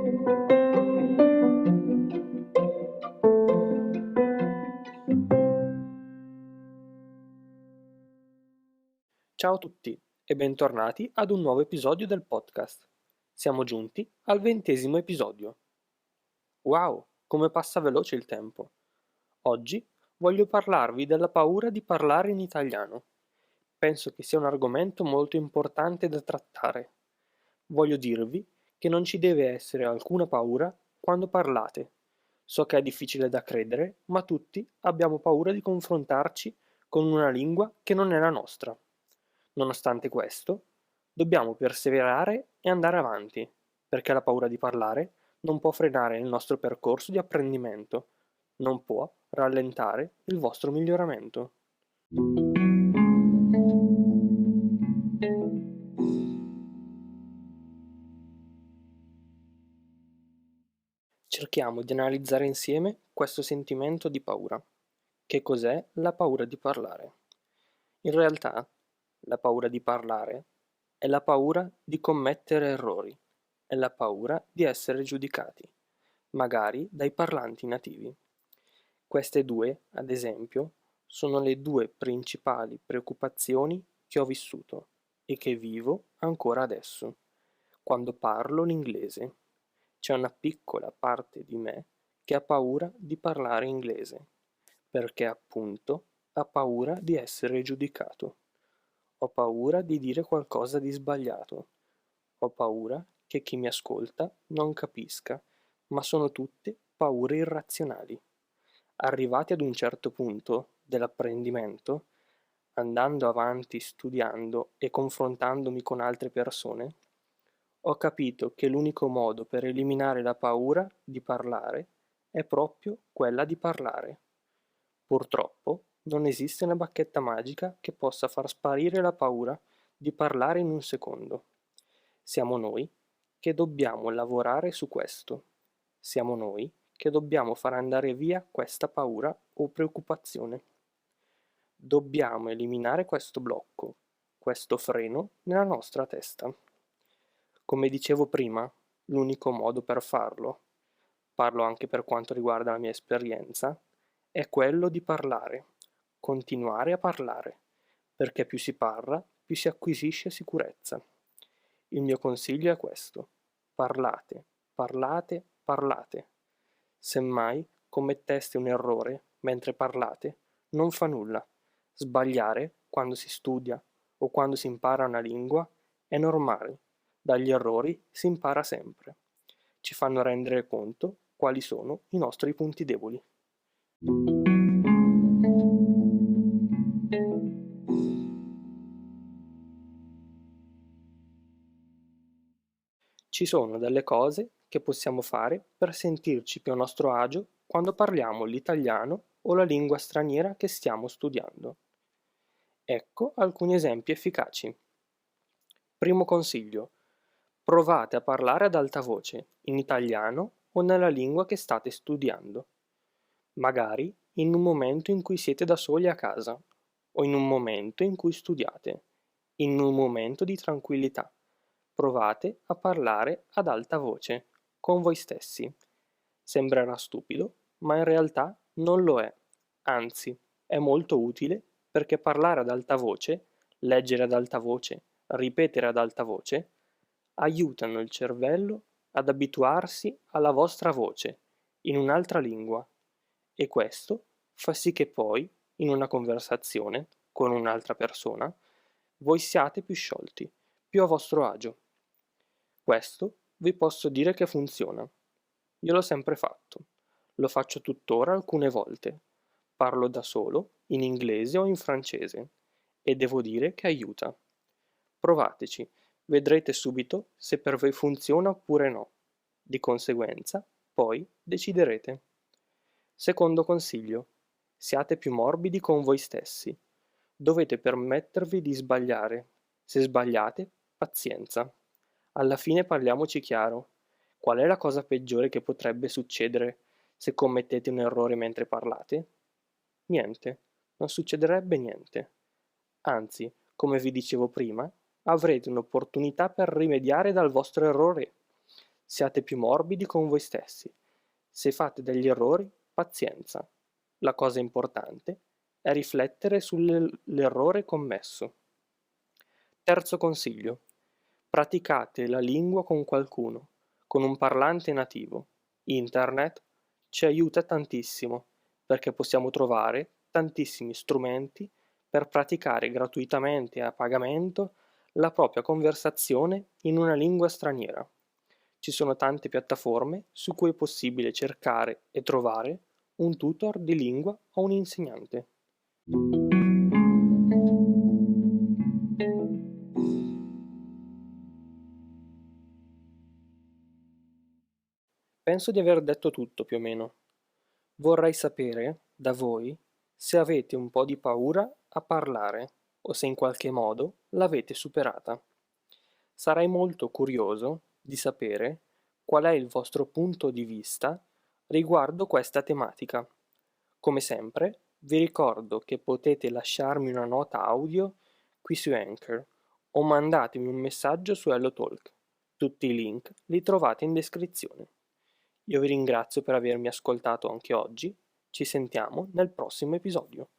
Ciao a tutti e bentornati ad un nuovo episodio del podcast. Siamo giunti al 20° episodio. Wow, come passa veloce il tempo. Oggi voglio parlarvi della paura di parlare in italiano. Penso che sia un argomento molto importante da trattare. Voglio dirvi che non ci deve essere alcuna paura quando parlate. So che è difficile da credere, ma tutti abbiamo paura di confrontarci con una lingua che non è la nostra. Nonostante questo, dobbiamo perseverare e andare avanti, perché la paura di parlare non può frenare il nostro percorso di apprendimento, non può rallentare il vostro miglioramento. Cerchiamo di analizzare insieme questo sentimento di paura. Che cos'è la paura di parlare? In realtà, la paura di parlare è la paura di commettere errori, è la paura di essere giudicati, magari dai parlanti nativi. Queste due, ad esempio, sono le due principali preoccupazioni che ho vissuto e che vivo ancora adesso, quando parlo l'inglese. C'è una piccola parte di me che ha paura di parlare inglese, perché appunto ha paura di essere giudicato. Ho paura di dire qualcosa di sbagliato. Ho paura che chi mi ascolta non capisca, ma sono tutte paure irrazionali. Arrivati ad un certo punto dell'apprendimento, andando avanti studiando e confrontandomi con altre persone, ho capito che l'unico modo per eliminare la paura di parlare è proprio quella di parlare. Purtroppo non esiste una bacchetta magica che possa far sparire la paura di parlare in un secondo. Siamo noi che dobbiamo lavorare su questo. Siamo noi che dobbiamo far andare via questa paura o preoccupazione. Dobbiamo eliminare questo blocco, questo freno nella nostra testa. Come dicevo prima, l'unico modo per farlo, parlo anche per quanto riguarda la mia esperienza, è quello di parlare, continuare a parlare, perché più si parla, più si acquisisce sicurezza. Il mio consiglio è questo: parlate, parlate, parlate. Semmai commetteste un errore mentre parlate, non fa nulla. Sbagliare quando si studia o quando si impara una lingua è normale. Dagli errori si impara sempre. Ci fanno rendere conto quali sono i nostri punti deboli. Ci sono delle cose che possiamo fare per sentirci più a nostro agio quando parliamo l'italiano o la lingua straniera che stiamo studiando. Ecco alcuni esempi efficaci. Primo consiglio: provate a parlare ad alta voce, in italiano o nella lingua che state studiando. Magari in un momento in cui siete da soli a casa, o in un momento in cui studiate, in un momento di tranquillità. Provate a parlare ad alta voce, con voi stessi. Sembrerà stupido, ma in realtà non lo è. Anzi, è molto utile perché parlare ad alta voce, leggere ad alta voce, ripetere ad alta voce, aiutano il cervello ad abituarsi alla vostra voce in un'altra lingua e questo fa sì che poi, in una conversazione con un'altra persona, voi siate più sciolti, più a vostro agio. Questo vi posso dire che funziona. Io l'ho sempre fatto. Lo faccio tuttora alcune volte. Parlo da solo, in inglese o in francese, e devo dire che aiuta. Provateci, vedrete subito se per voi funziona oppure no. Di conseguenza, poi deciderete. Secondo consiglio: siate più morbidi con voi stessi. Dovete permettervi di sbagliare. Se sbagliate, pazienza. Alla fine parliamoci chiaro. Qual è la cosa peggiore che potrebbe succedere se commettete un errore mentre parlate? Niente, non succederebbe niente. Anzi, come vi dicevo prima, avrete un'opportunità per rimediare dal vostro errore. Siate più morbidi con voi stessi. Se fate degli errori, pazienza. La cosa importante è riflettere sull'errore commesso. Terzo consiglio. Praticate la lingua con qualcuno, con un parlante nativo. Internet ci aiuta tantissimo perché possiamo trovare tantissimi strumenti per praticare gratuitamente e a pagamento la propria conversazione in una lingua straniera. Ci sono tante piattaforme su cui è possibile cercare e trovare un tutor di lingua o un insegnante. Penso di aver detto tutto più o meno. Vorrei sapere da voi se avete un po' di paura a parlare o se in qualche modo l'avete superata. Sarei molto curioso di sapere qual è il vostro punto di vista riguardo questa tematica. Come sempre, vi ricordo che potete lasciarmi una nota audio qui su Anchor o mandatemi un messaggio su HelloTalk. Tutti i link li trovate in descrizione. Io vi ringrazio per avermi ascoltato anche oggi, ci sentiamo nel prossimo episodio.